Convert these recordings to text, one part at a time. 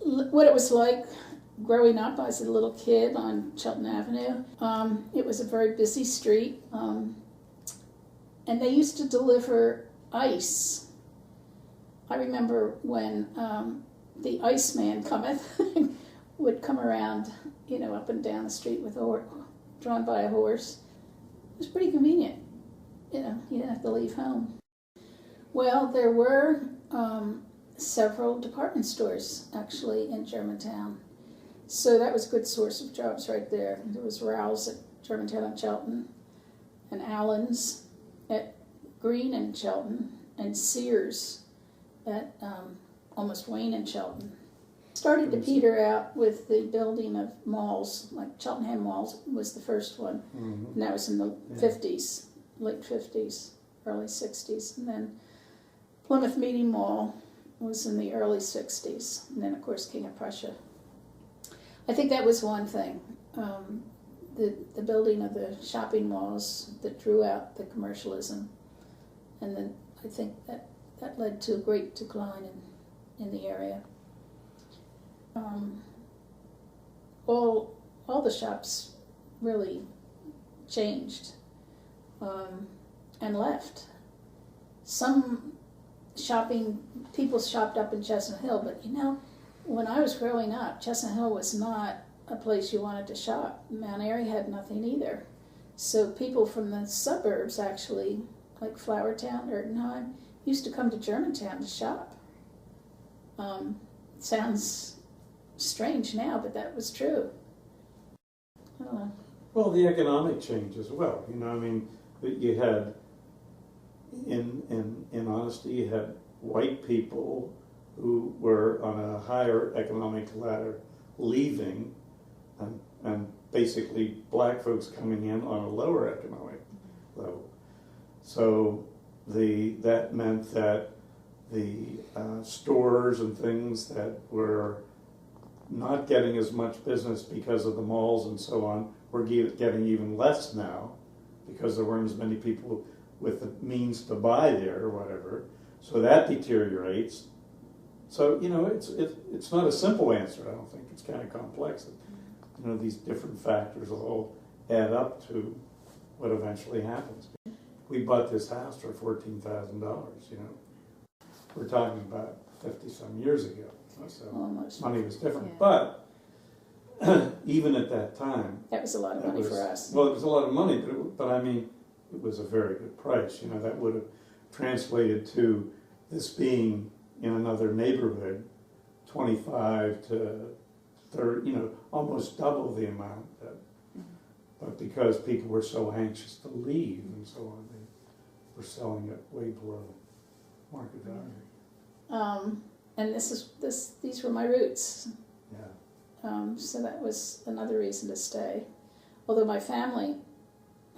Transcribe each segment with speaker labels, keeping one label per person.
Speaker 1: what it was like growing up as a little kid on Chelton Avenue. It was a very busy street, and they used to deliver ice. I remember when the Iceman cometh would come around, up and down the street with drawn by a horse. It was pretty convenient. You didn't have to leave home. Well, there were several department stores actually in Germantown. So that was a good source of jobs right there. There was Rowell's at Germantown and Chelton, and Allen's at Green and Chelton, and Sears at almost Wayne and Chelton. Started to peter out with the building of malls, like Cheltenham Malls was the first one, and that was in the 50s, late 50s, early 60s, and then Plymouth Meeting Mall was in the early 60s, and then of course King of Prussia. I think that was one thing, the building of the shopping malls that drew out the commercialism, and then I think that led to a great decline in the area. All the shops really changed and left. Some people shopped up in Chestnut Hill, but when I was growing up, Chestnut Hill was not a place you wanted to shop. Mount Airy had nothing either. So people from the suburbs actually, like Flowertown, Erdenheim, used to come to Germantown to shop. Sounds strange now, but that was true. I don't know.
Speaker 2: Well, the economic change as well. You had, in honesty, you had white people who were on a higher economic ladder leaving, and basically black folks coming in on a lower economic level. So that meant that the stores and things that were not getting as much business because of the malls and so on were getting even less now, because there weren't as many people with the means to buy there or whatever. So that deteriorates. So it's not a simple answer. I don't think it's kind of complex. These different factors will all add up to what eventually happens. We bought this house for $14,000. We're talking about 50-some years ago. So
Speaker 1: almost.
Speaker 2: Money was different,
Speaker 1: Yeah.
Speaker 2: But even at that time,
Speaker 1: that was a lot of money for us.
Speaker 2: Well, it was a lot of money, but it was a very good price. That would have translated to this being in another neighborhood, 25 to 30, almost double the amount. But because people were so anxious to leave and so on, they were selling it way below market value.
Speaker 1: And these were my roots.
Speaker 2: Yeah.
Speaker 1: So that was another reason to stay. Although my family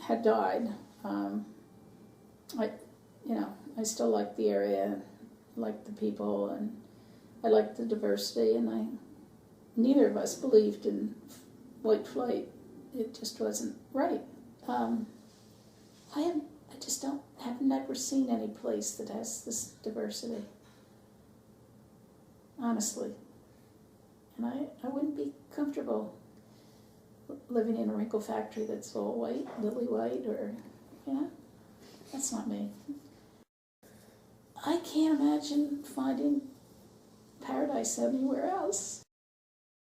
Speaker 1: had died, I still liked the area, liked the people, and I liked the diversity. And neither of us believed in white flight. It just wasn't right. Have never seen any place that has this diversity. Honestly. And I wouldn't be comfortable living in a wrinkle factory that's all white, lily white, or, that's not me. I can't imagine finding paradise anywhere else.